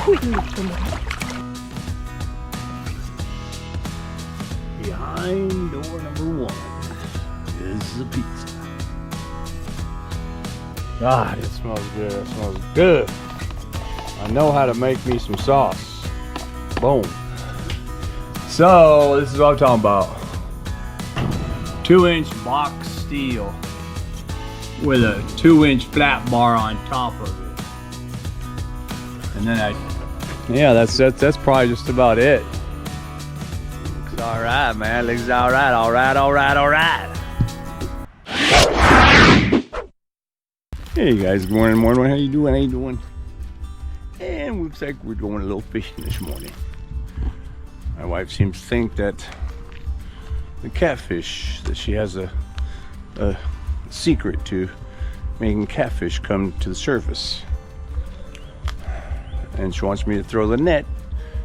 Behind door number 1 is the pizza. God, it smells good. It smells good. I know how to make me some sauce. Boom. So this is what I'm talking about. 2-inch box steel with a 2-inch flat bar on top of it. And then yeah, that's probably just about it. Looks all right, man. Looks all right, all right, all right, all right. Hey guys, good morning, How you doing? How you doing? And looks like we're going a little fishing this morning. My wife seems to think that the catfish, that she has a secret to making catfish come to the surface. And she wants me to throw the net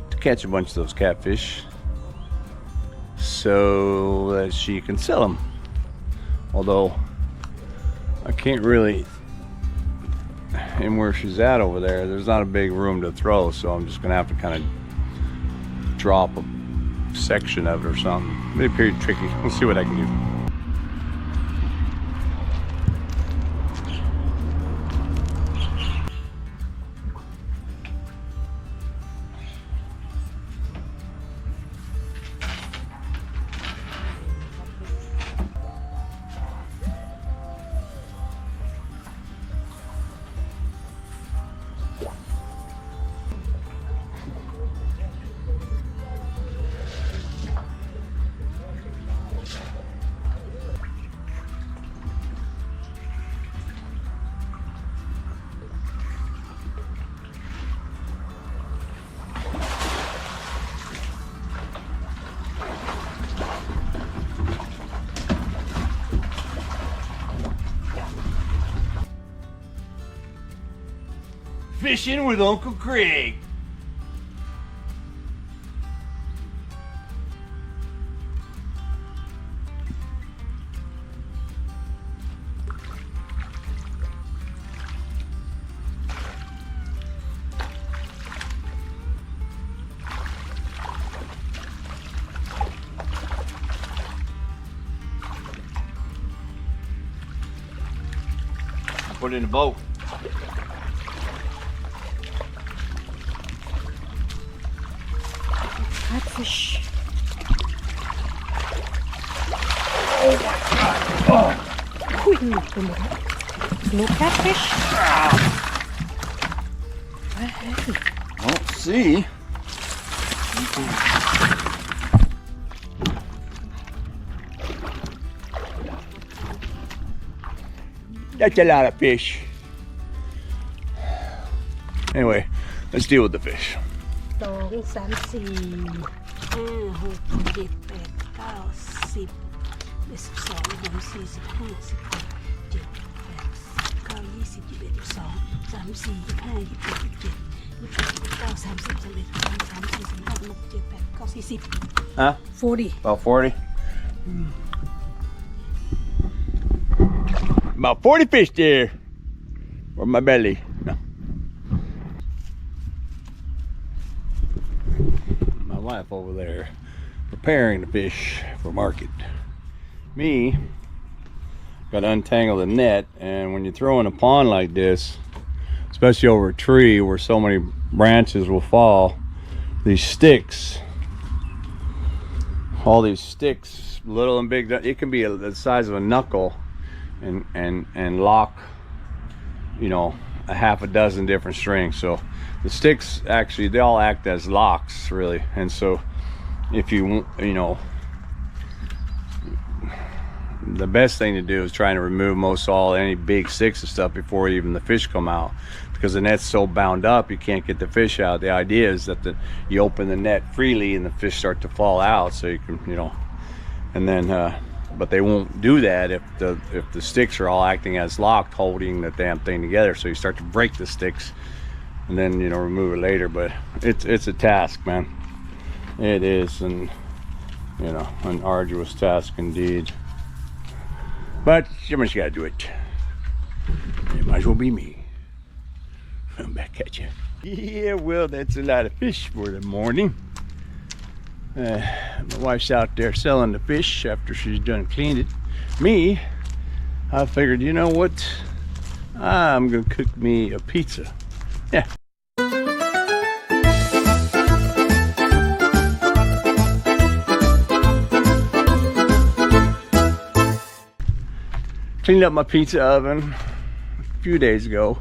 to catch a bunch of those catfish so that she can sell them. Although I can't really, and where she's at over there, there's not a big room to throw, so I'm just gonna have to kind of drop a section of it or something. It'll be pretty tricky. We'll see what I can do. Fishing with Uncle Craig. Put it in the boat. Catfish. Oh my God! Oh. No catfish. I don't see. That's a lot of fish. Anyway, let's deal with the fish. 2, 3, 4, 5, 6, 7, 8, 9, 10, Huh? 40. About 40? About 40 fish there. Or my belly. No. My wife over there preparing the fish for market. Me, got to untangle the net, and when you throw in a pond like this, especially over a tree where so many branches will fall, these sticks, all these sticks, little and big, it can be the size of a knuckle, and lock, you know, a half a dozen different strings. So the sticks, actually, they all act as locks, really. And so if you know, the best thing to do is trying to remove any big sticks and stuff before even the fish come out, because the net's so bound up you can't get the fish out. The idea is that you open the net freely and the fish start to fall out, so you can, you know, and then but they won't do that if the sticks are all acting as locked, holding the damn thing together. So you start to break the sticks and then, you know, remove it later. But it's a task, man. It is, and you know, an arduous task indeed. But somebody's got to do it. It might as well be me. I'm back at you. Yeah, well, that's a lot of fish for the morning. My wife's out there selling the fish after she's done cleaned it. Me, I figured, you know what? I'm gonna cook me a pizza. Yeah. Cleaned up my pizza oven a few days ago.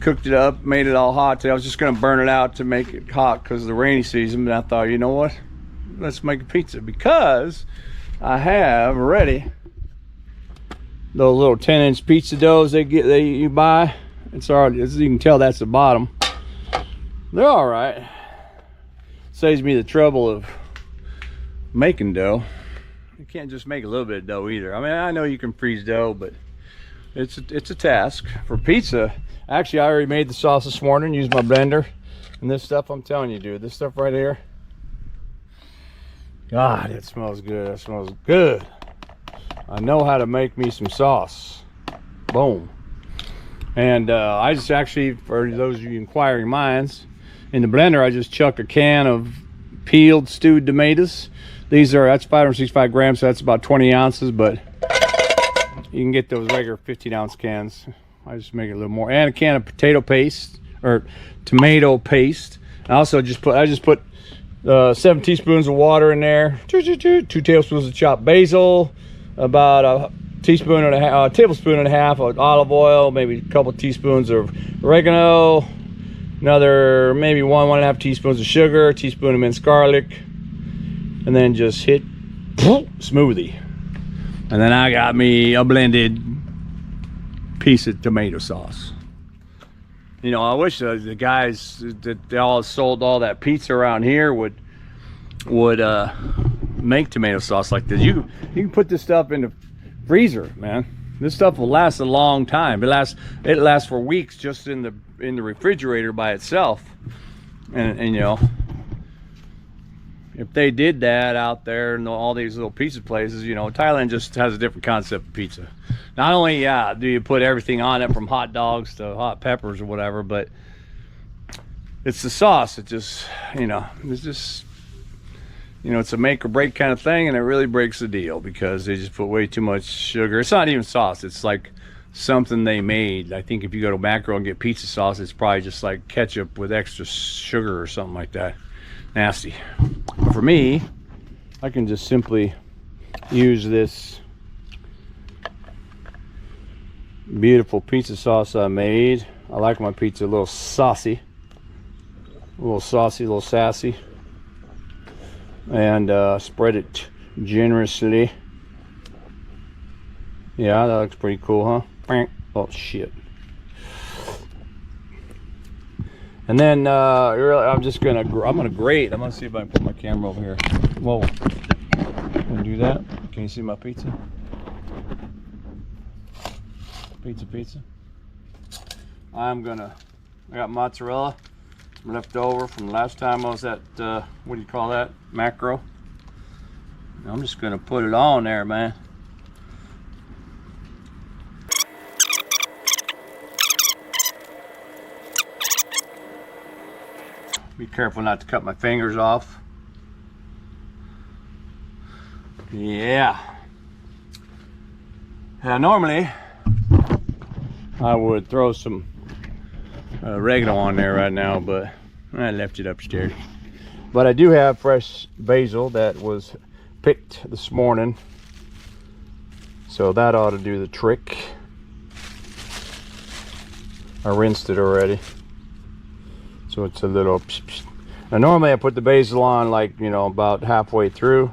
Cooked it up, made it all hot. I was just gonna burn it out to make it hot because of the rainy season, but I thought, you know what? Let's make a pizza, because I have ready those little 10-inch pizza doughs you buy. It's already, as you can tell, that's the bottom. They're all right. Saves me the trouble of making dough. You can't just make a little bit of dough either. I mean, I know you can freeze dough, but it's a task. For pizza, actually, I already made the sauce this morning, used my blender. And this stuff, I'm telling you, dude, this stuff right here, God, it smells good. It smells good. I know how to make me some sauce. Boom. And I just actually, for those of you inquiring minds, in the blender, I just chuck a can of peeled stewed tomatoes. That's 565 grams, so that's about 20 ounces, but you can get those regular 15-ounce cans. I just make it a little more. And a can of potato paste, or tomato paste. I also just put 7 teaspoons of water in there, 2 tablespoons of chopped basil, about a tablespoon and a half of olive oil, maybe a couple teaspoons of oregano, another maybe 1.5 teaspoons of sugar, a teaspoon of minced garlic, and then just hit smoothie. And then I got me a blended piece of tomato sauce. You know, I wish the guys that they all sold all that pizza around here would make tomato sauce like this. You can put this stuff in the freezer, man. This stuff will last a long time. It lasts for weeks just in the refrigerator by itself. And you know, if they did that out there in all these little pizza places, you know, Thailand just has a different concept of pizza. Not only, yeah, do you put everything on it from hot dogs to hot peppers or whatever, but it's the sauce. It just, you know, it's just, you know, it's a make or break kind of thing, and it really breaks the deal because they just put way too much sugar. It's not even sauce. It's like something they made. I think if you go to Macro and get pizza sauce, it's probably just like ketchup with extra sugar or something like that. Nasty. For me, I can just simply use this beautiful pizza sauce I made. I like my pizza a little saucy, a little sassy, and spread it generously. Yeah, that looks pretty cool, huh? Oh shit. And then I'm gonna grate. I'm gonna see if I can put my camera over here. Whoa, can you do that? Can you see my pizza? Pizza. I got mozzarella left over from last time I was at, what do you call that? Macro. I'm just gonna put it on there, man. Be careful not to cut my fingers off. Yeah. Normally I would throw some oregano on there right now, but I left it upstairs. But I do have fresh basil that was picked this morning, so that ought to do the trick. I rinsed it already, so it's a little psh, psh. Now normally I put the basil on like, you know, about halfway through,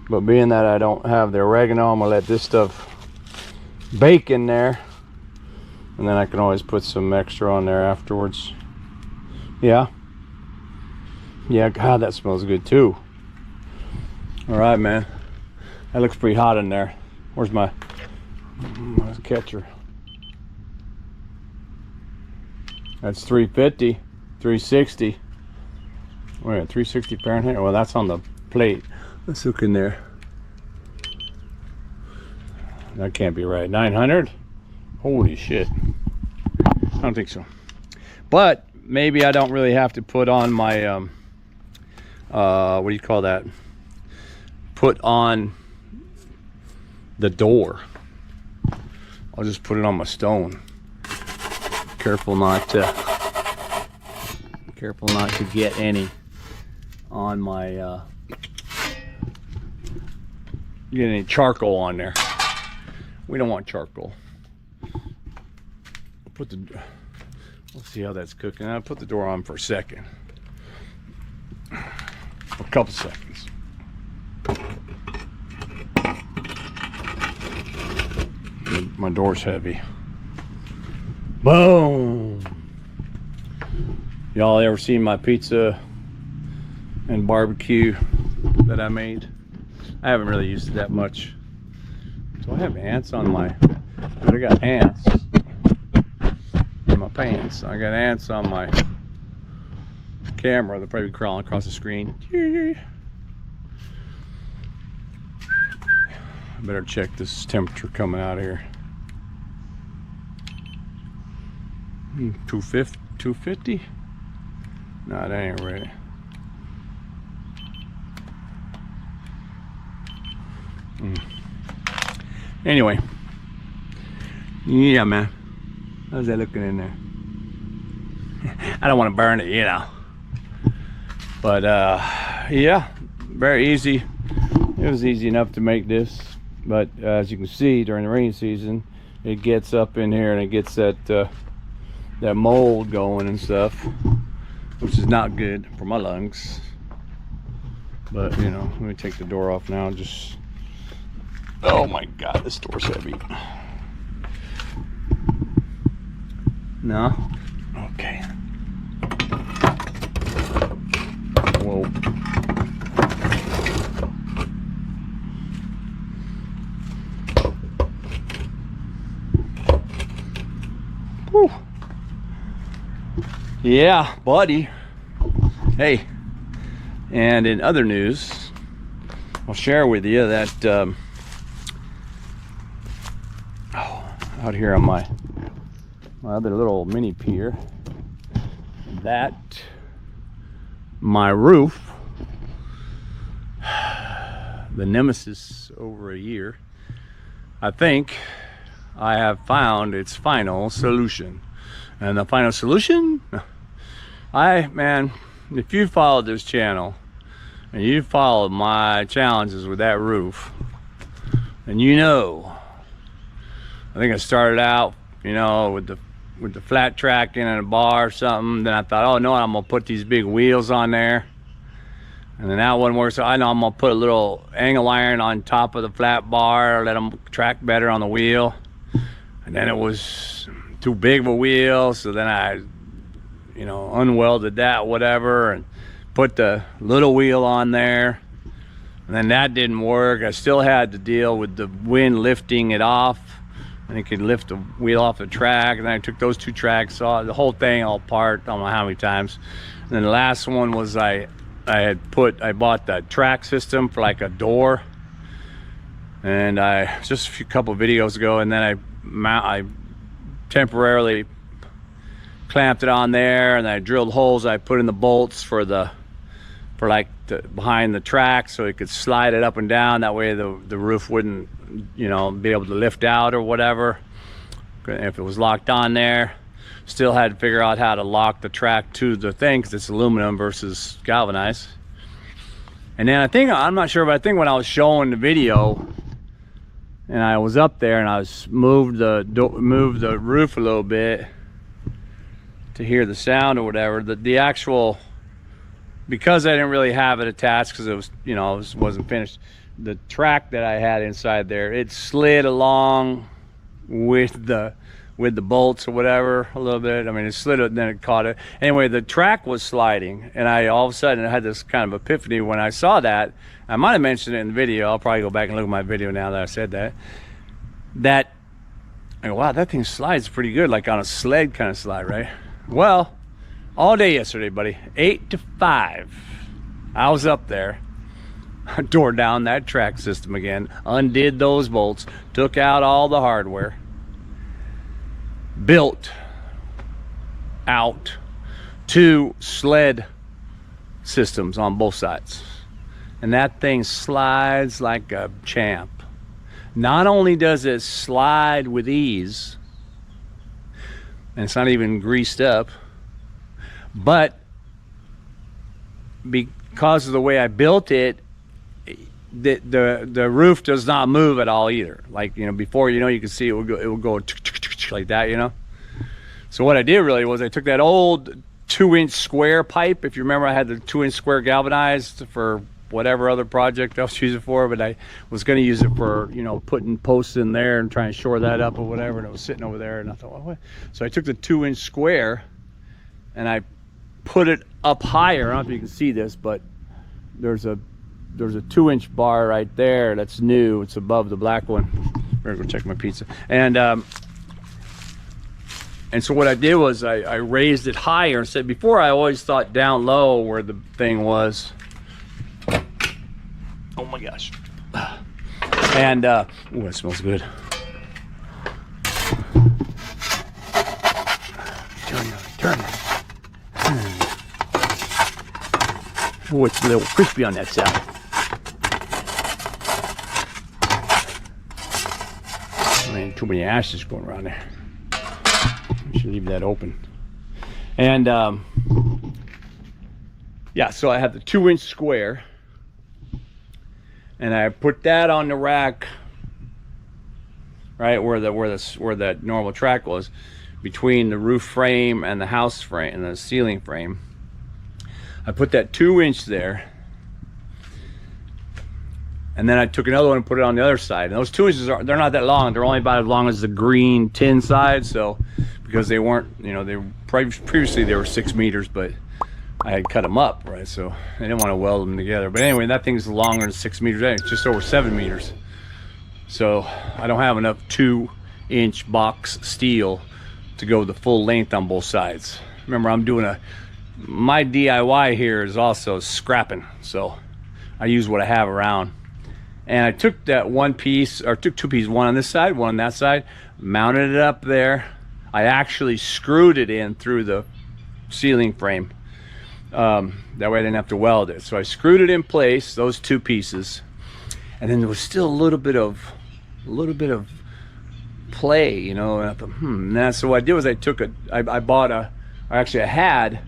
but being that I don't have the oregano, I'm gonna let this stuff bake in there, and then I can always put some extra on there afterwards. Yeah, God, that smells good too. All right, man, that looks pretty hot in there. Where's my catcher? That's 350, 360. Wait, 360 Fahrenheit. Well, that's on the plate. Let's look in there. That can't be right. 900? Holy shit. I don't think so. But maybe I don't really have to put on my what do you call that, put on the door. I'll just put it on my stone. Careful not to get any on my get any charcoal on there. We don't want charcoal. Put the, let's see how that's cooking. I'll put the door on for a second, a couple seconds. My door's heavy. Boom. Y'all ever seen my pizza and barbecue that I made? I haven't really used it that much. Do I have ants on my, I got ants in my pants. I got ants on my camera. They're probably crawling across the screen. I better check this temperature coming out of here. 250? No, that ain't right. Anyway, yeah, man. How's that looking in there? I don't want to burn it, you know. But yeah, very easy. It was easy enough to make this, but as you can see, during the rainy season, it gets up in here and it gets that that mold going and stuff, which is not good for my lungs. But you know, let me take the door off now. Just, oh my God, this door's heavy. No? Okay. Whoa. Whew. Yeah, buddy. Hey, and in other news, I'll share with you that out here on my other little mini pier, that my roof, the nemesis over a year, I think I have found its final solution. And the final solution, man, if you followed this channel and you followed my challenges with that roof, and you know, I think I started out, you know, with the flat tracking and a bar or something. Then I thought, oh no, I'm gonna put these big wheels on there, and then that wouldn't work. So I know I'm gonna put a little angle iron on top of the flat bar, let them track better on the wheel. And then it was too big of a wheel, so then I, you know, unwelded that, whatever, and put the little wheel on there. And then that didn't work. I still had to deal with the wind lifting it off, and it could lift the wheel off the track. And then I took those two tracks off, the whole thing all apart, I don't know how many times. And then the last one was I bought the track system for like a door, and I just a couple of videos ago, and then I temporarily clamped it on there, and I drilled holes. I put in the bolts for behind the track, so it could slide it up and down. That way the roof wouldn't, you know, be able to lift out or whatever if it was locked on there. Still had to figure out how to lock the track to the thing, because it's aluminum versus galvanized. And then I'm not sure, but I think when I was showing the video and I was up there and I was moved the roof a little bit to hear the sound or whatever, the actual, because I didn't really have it attached because it was, you know, it wasn't finished, the track that I had inside there, it slid along with the bolts or whatever a little bit. I mean, it slid it and then it caught it. Anyway, the track was sliding, and I all of a sudden had this kind of epiphany when I saw that. I might have mentioned it in the video. I'll probably go back and look at my video now that I said that. I go, wow, that thing slides pretty good, like on a sled kind of slide, right? Well, all day yesterday, buddy, 8 to 5, I was up there. I tore down that track system again, undid those bolts, took out all the hardware, built out 2 sled systems on both sides, and that thing slides like a champ. Not only does it slide with ease, and it's not even greased up, but because of the way I built it, the roof does not move at all either. Like, you know, before, you know, you can see it will go like that, you know. So what I did really was I took that old 2-inch square pipe. If you remember, I had the 2-inch square galvanized for whatever other project I was using it for, but I was going to use it for, you know, putting posts in there and trying to shore that up or whatever, and it was sitting over there, and I thought, well, what? So I took the 2-inch square and I put it up higher. I don't know if you can see this, but there's a 2-inch bar right there that's new. It's above the black one. Better go check my pizza. And so what I did was I raised it higher and said, before I always thought down low where the thing was. Oh my gosh. And oh, that smells good. Turn. Oh, it's a little crispy on that side. Man, too many ashes going around there. We should leave that open. And yeah, so I have the 2-inch square, and I put that on the rack right where that normal track was, between the roof frame and the house frame and the ceiling frame. I put that 2-inch there, and then I took another one and put it on the other side. And those 2 inches they're not that long. They're only about as long as the green tin side. So because they weren't, you know, they previously they were 6 meters, but I had cut them up, right? So I didn't want to weld them together. But anyway, that thing's longer than 6 meters. It's just over 7 meters. So I don't have enough 2-inch box steel to go the full length on both sides. Remember, I'm doing my DIY here is also scrapping, so I use what I have around. And I took that one piece, or took 2 pieces, one on this side, one on that side, mounted it up there. I actually screwed it in through the ceiling frame. That way I didn't have to weld it. So I screwed it in place, those 2 pieces, and then there was still a little bit of play, you know. And I thought, and so what I did was I had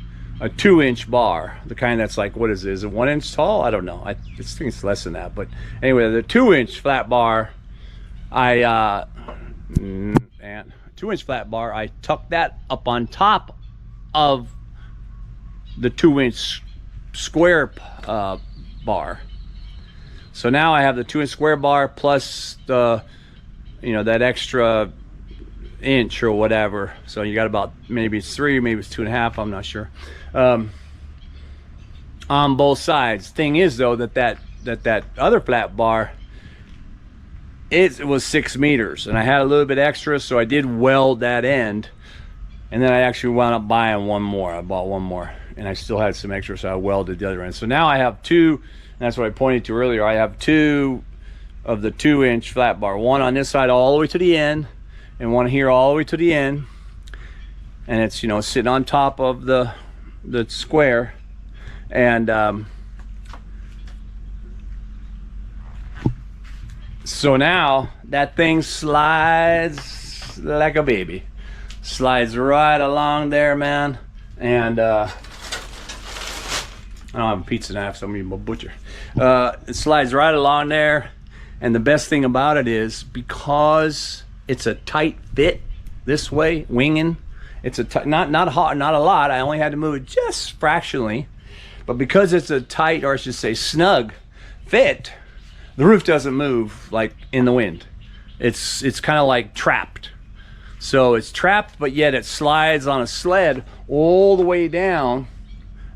a 2-inch bar, the kind that's like, what is it? Is it 1 inch tall? I don't know. I think it's less than that. But anyway, the 2-inch flat bar, and 2-inch flat bar, I tucked that up on top of the 2-inch square bar. So now I have the 2-inch square bar plus the, you know, that extra inch or whatever. So you got about, maybe it's 3, maybe it's 2.5, I'm not sure, on both sides. Thing is though, that other flat bar, it was 6 meters, and I had a little bit extra, so I did weld that end, and then I actually wound up buying one more. I bought one more, and I still had some extra, so I welded the other end. So now I have 2, and that's what I pointed to earlier. I have 2 of the 2-inch flat bar, one on this side all the way to the end, and one here all the way to the end, and it's, you know, sitting on top of the square. And so now that thing slides like a baby, slides right along there, man. And I don't have a pizza knife, so I'm gonna be a butcher. It slides right along there, and the best thing about it is, because it's a tight fit this way, winging, it's a not a lot. I only had to move it just fractionally, but because it's a tight, or I should say snug fit, the roof doesn't move like in the wind. It's kind of like trapped. So it's trapped, but yet it slides on a sled all the way down,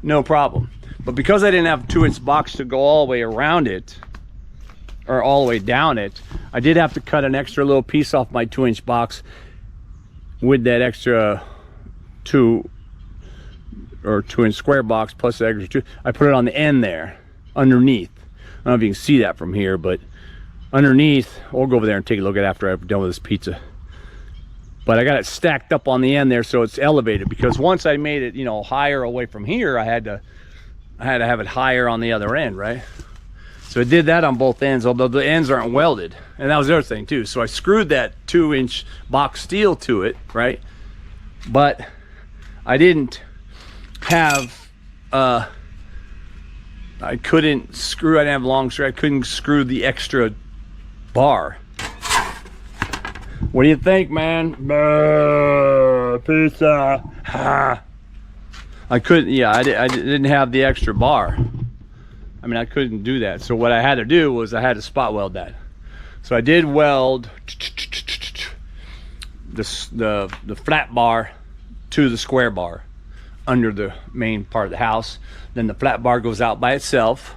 no problem. But because I didn't have a 2-inch box to go all the way around it, or all the way down it, I did have to cut an extra little piece off my 2-inch box with that extra 2-inch square box plus the extra 2. I put it on the end there, underneath. I don't know if you can see that from here, but underneath, we'll go over there and take a look at it after I'm done with this pizza. but I got it stacked up on the end there so it's elevated, because once I made it, you know, higher away from here, I had to have it higher on the other end, right? So I did that on both ends, although the ends aren't welded. And that was the other thing too. So I screwed that 2-inch box steel to it, right? But I didn't have, I didn't have long screw, I couldn't screw the extra bar. What do you think, man? Pizza. I couldn't, yeah, I didn't have the extra bar. I mean, I couldn't do that. So what I had to do was I had to spot weld that. So I did weld the flat bar to the square bar under the main part of the house. Then the flat bar goes out by itself,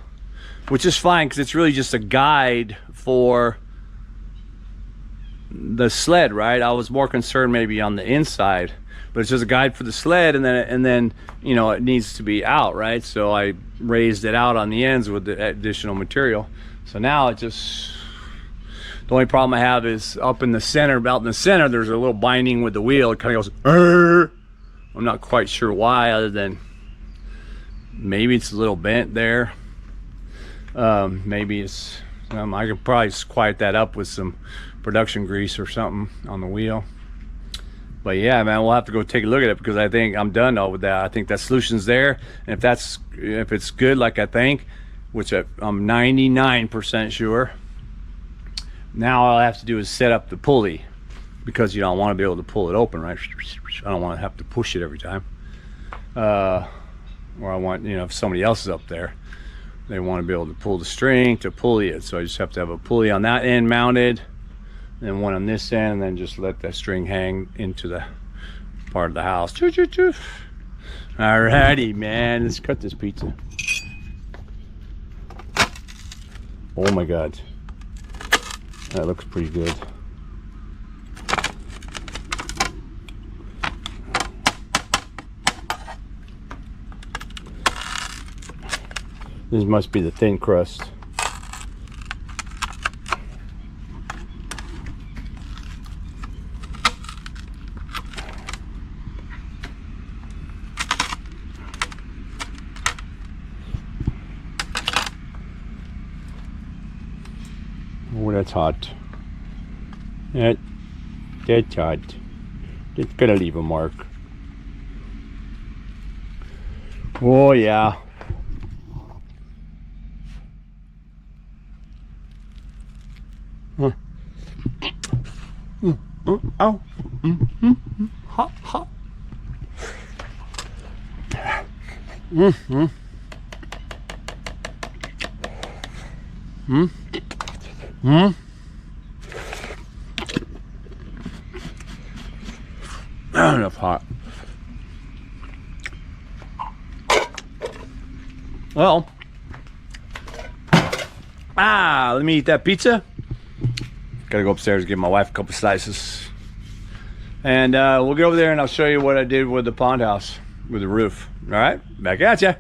which is fine because it's really just a guide for the sled, right? I was more concerned maybe on the inside, but it's just a guide for the sled, and then you know, it needs to be out, right? So I raised it out on the ends with the additional material. So now it just, the only problem I have is up in the center, about in the center, there's a little binding with the wheel. It kind of goes, Arr! I'm not quite sure why, other than maybe it's a little bent there. Maybe it's, I could probably quiet that up with some production grease or something on the wheel. But yeah, man, we'll have to go take a look at it, because I think I'm done with that. I think that solution's there, and if it's good like I think, which I'm 99% sure, now all I have to do is set up the pulley, because you don't want to be able to pull it open, right? I don't want to have to push it every time. Or I want, you know, if somebody else is up there, they want to be able to pull the string to pulley it. So I just have to have a pulley on that end mounted, and one on this end, and then just let that string hang into the part of the house. Alrighty, man, let's cut this pizza. Oh my God, that looks pretty good. This must be the thin crust. Oh, that's hot. That's hot. It's gonna leave a mark. Oh yeah. Ow. Hot, hot. Not enough hot. Well, let me eat that pizza. Gotta go upstairs and give my wife a couple slices, and we'll get over there and I'll show you what I did with the pond house with the roof. All right, back at ya.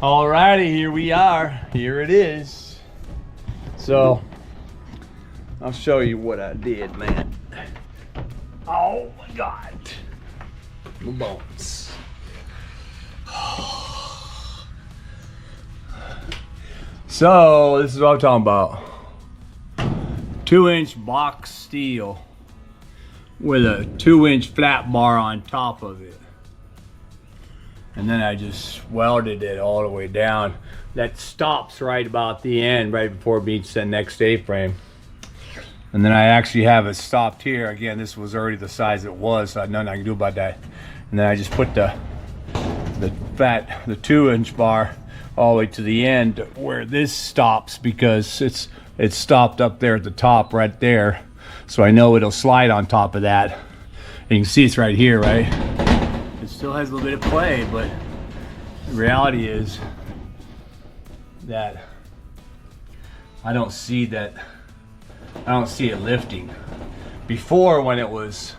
Alrighty, here we are. Here it is. So I'll show you what I did, man. Oh my God, the bones. So this is what I'm talking about. 2-inch box steel with a 2-inch flat bar on top of it, and then I just welded it all the way down. That stops right about the end, right before it meets the next A-frame, and then I actually have it stopped here. Again, this was already the size it was, so I had nothing I can do about that. And then I just put the 2-inch bar all the way to the end where this stops, because it's stopped up there at the top right there, so I know it'll slide on top of that. And you can see it's right here, right? It still has a little bit of play, but the reality is that I don't see it lifting. Before, when it was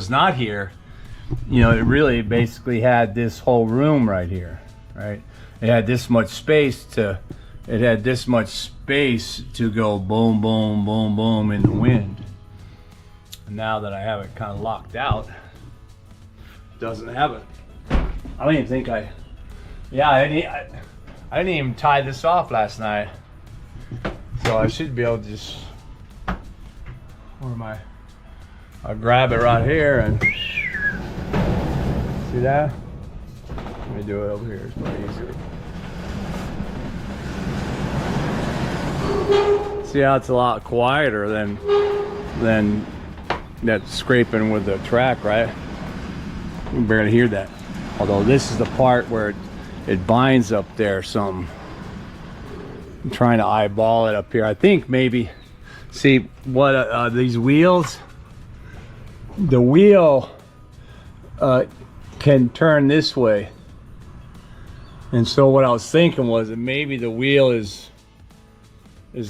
not here, you know, it really basically had this whole room right here, right? It had this much space to go boom, boom, boom, boom in the wind. now that I have it kind of locked out, doesn't have it. I don't even think I didn't even tie this off last night, so I should be able to just, I'll grab it right here and see that. Let me do it over here, it's probably easier. See how it's a lot quieter than that scraping with the track, right? You can barely hear that. Although this is the part where it binds up there some. I'm trying to eyeball it up here. I think maybe, see what these wheels, the wheel can turn this way. And so what I was thinking was that maybe the wheel is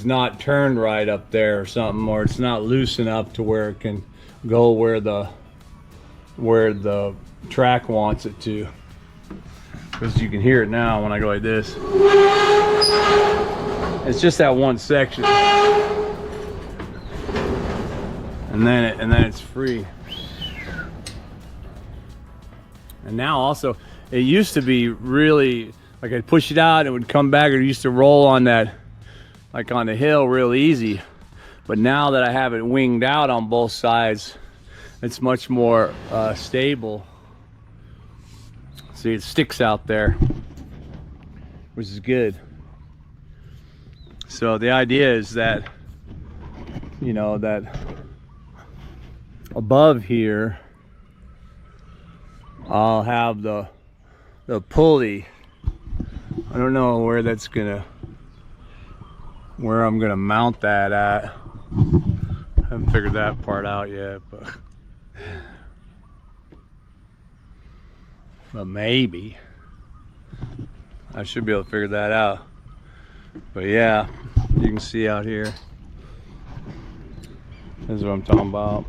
not turned right up there or something, or it's not loose enough to where it can go where the track wants it to. Because you can hear it now when I go like this. It's just that one section, and then it's free. And now also, it used to be really like I'd push it out, it would come back. It used to roll on that, like on the hill, real easy. But now that I have it winged out on both sides, it's much more stable. See, it sticks out there, which is good. So the idea is that, you know, that above here I'll have the pulley. I don't know where that's gonna, where I'm gonna mount that at. I haven't figured that part out yet, but maybe I should be able to figure that out. But yeah, you can see out here, this is what I'm talking about.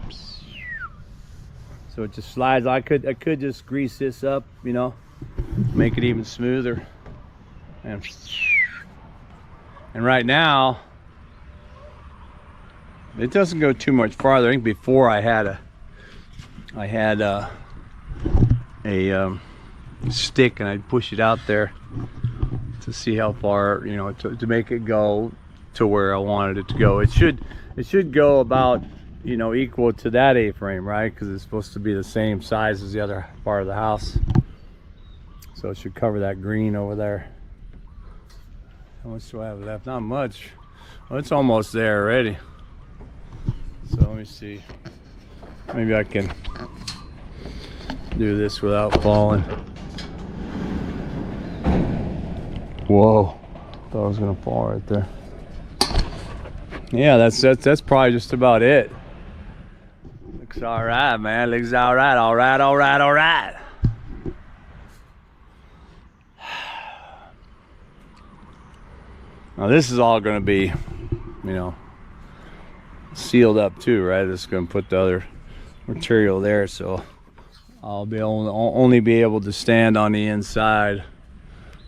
So it just slides. I could just grease this up, you know, make it even smoother. And right now it doesn't go too much farther. I think before I had a stick and I'd push it out there to see how far, you know, to make it go to where I wanted it to go. It should go about, you know, equal to that A-frame, right? Because it's supposed to be the same size as the other part of the house. So it should cover that green over there. How much do I have left? Not much. Well, it's almost there already. So let me see. Maybe I can do this without falling. Whoa, thought I was gonna fall right there. Yeah, that's probably just about it. Looks all right, man. Looks all right, all right, all right, all right. Now this is all gonna be, you know, sealed up too, right? It's gonna put the other material there, so I'll be only be able to stand on the inside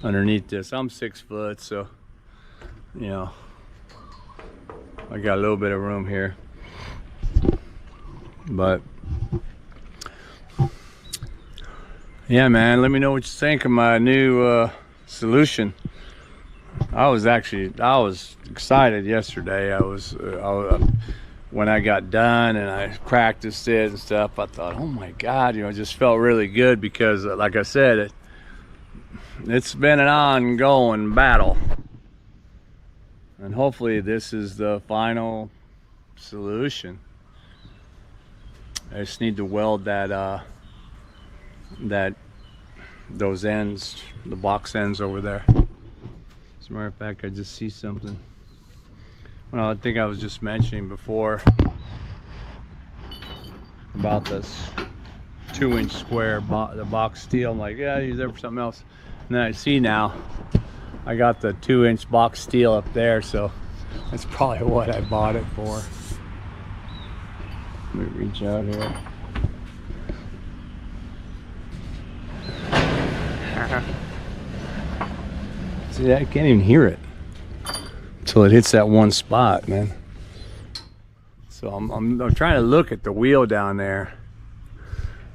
underneath this. I'm 6 foot, so you know I got a little bit of room here. But yeah, man, let me know what you think of my new solution. I was excited yesterday. When I got done and I practiced it and stuff, I thought, oh my God, you know, it just felt really good because, like I said, it's been an ongoing battle. And hopefully this is the final solution. I just need to weld those ends, the box ends over there. As a matter of fact, I just see something. Well, I think I was just mentioning before about this 2-inch square the box steel. I'm like, yeah, I use that for something else. And then I see now I got the 2-inch box steel up there, so that's probably what I bought it for. Let me reach out here. See, I can't even hear it until it hits that one spot, man. So I'm trying to look at the wheel down there,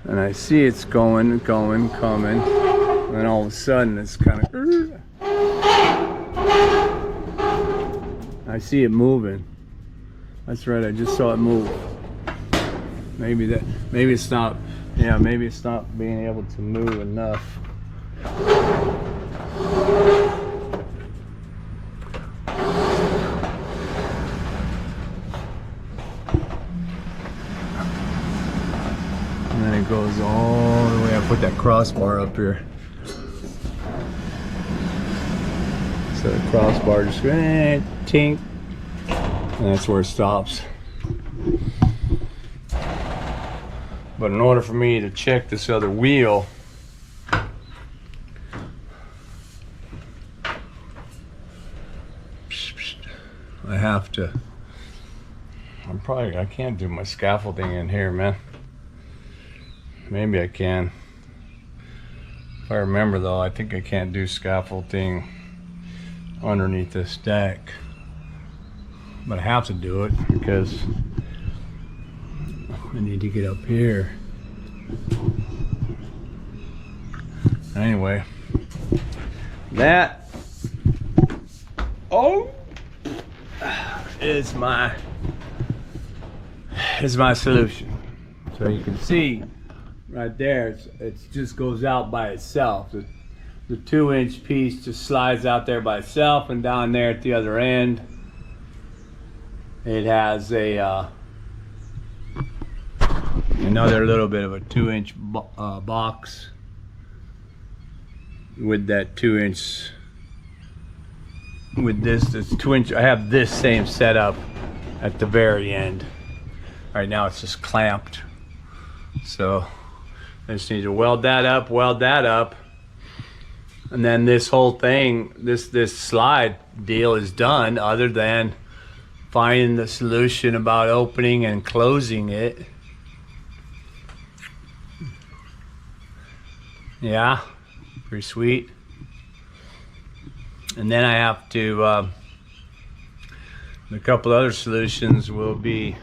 and I see it's coming, and then all of a sudden it's kind of, I see it moving. That's right, I just saw it move. Maybe it's not, yeah, maybe it's not being able to move enough. And then it goes all the way. I put that crossbar up here. So the crossbar just tink, and that's where it stops. But in order for me to check this other wheel, I have to, I can't do my scaffolding in here, man. Maybe I can. If I remember though, I think I can't do scaffolding underneath this deck. But I have to do it because I need to get up here. Anyway, that is my solution. So you can see right there, it just goes out by itself. The 2-inch piece just slides out there by itself, and down there at the other end, it has a another little bit of a 2-inch box with that 2-inch. With this 2-inch, I have this same setup at the very end. Right now it's just clamped, so I just need to weld that up, and then this whole thing, this slide deal is done, other than finding the solution about opening and closing it. Yeah, pretty sweet. And then I have to, a couple other solutions will be,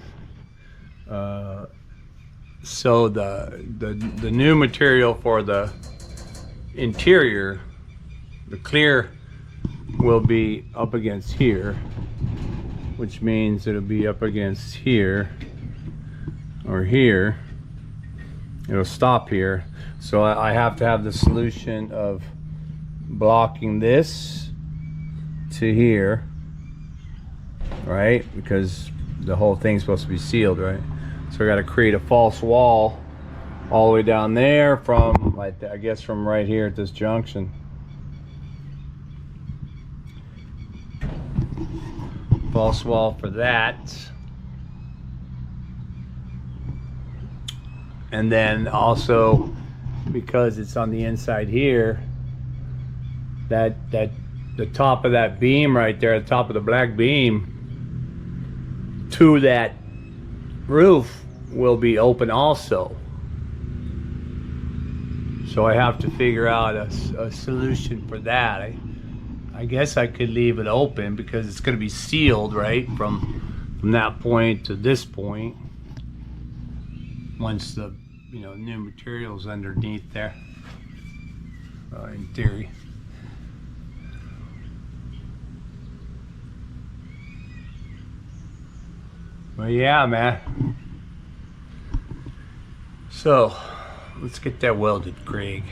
so the new material for the interior, the clear, will be up against here, which means it'll be up against here or here. It'll stop here. So I have to have the solution of blocking this to here, right? Because the whole thing's supposed to be sealed, right? So I got to create a false wall all the way down there from, like, I guess from right here at this junction. False wall for that. And then also, because it's on the inside here, that the top of that beam right there, the top of the black beam to that roof will be open also. So I have to figure out a solution for that. I guess I could leave it open because it's going to be sealed, right, from that point to this point, once the new materials underneath there, in theory. Well, yeah, man. So let's get that welded, Craig,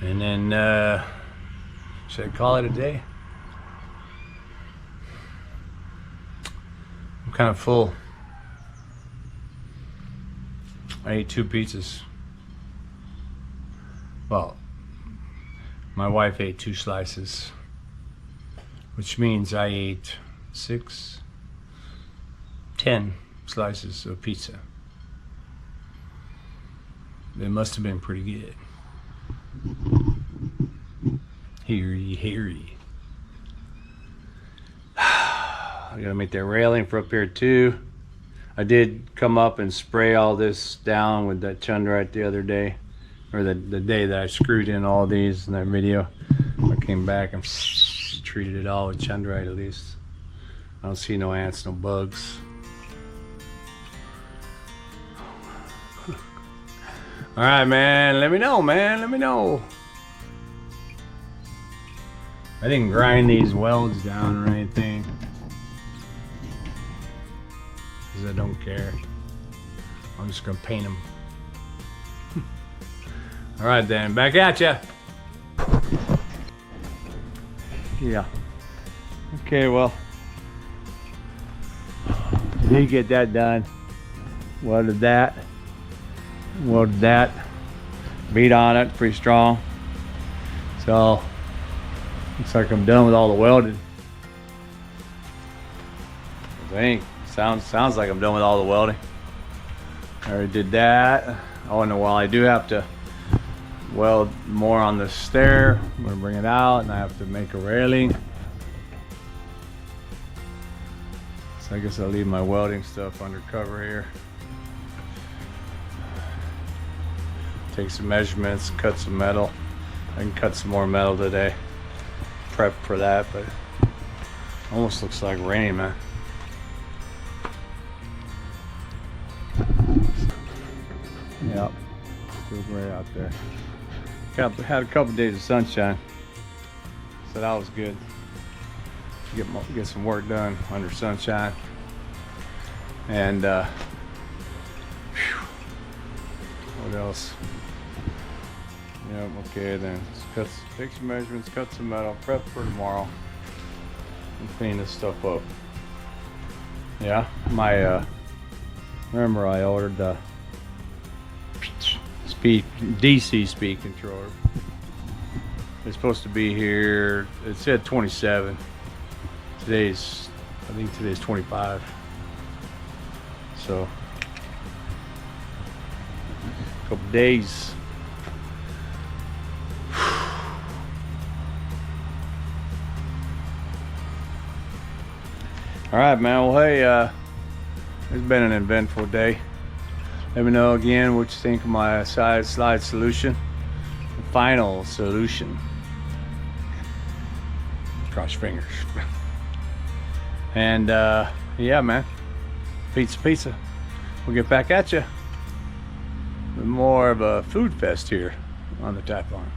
and then should I call it a day? I'm kind of full. I ate 2 pizzas. Well, my wife ate 2 slices, which means I ate 10 slices of pizza. They must have been pretty good. Hairy. I gotta make that railing for up here too. I did come up and spray all this down with that chundrite the other day, or the day that I screwed in all these in that video. I came back and treated it all with chundrite at least. I don't see no ants, no bugs. All right, man. Let me know, man. Let me know. I didn't grind these welds down or anything, because I don't care. I'm just gonna paint them. All right, then. Back at ya. Yeah. Okay, well, did get that done. Welded that. Welded that. Beat on it pretty strong. So looks like I'm done with all the welding. I think sounds like I'm done with all the welding. I already did that. Oh no, well I do have to weld more on the stair. I'm gonna bring it out and I have to make a railing. So I guess I'll leave my welding stuff under cover here. Take some measurements, cut some metal. I can cut some more metal today. Prep for that, but almost looks like rain, man. Yep, still gray out there. Had a couple days of sunshine, so that was good. Get some work done under sunshine. And what else? Yep, okay then. Take some measurements, cut some metal, prep for tomorrow, and clean this stuff up. Yeah, my remember I ordered the DC speed controller. It's supposed to be here. It said 27. I think today's 25. So a couple days. All right, man. Well, hey, it's been an eventful day. Let me know again what you think of my side slide solution, the final solution. Cross your fingers. And yeah, man. Pizza. We'll get back at you with more of a food fest here on the Thai Farm.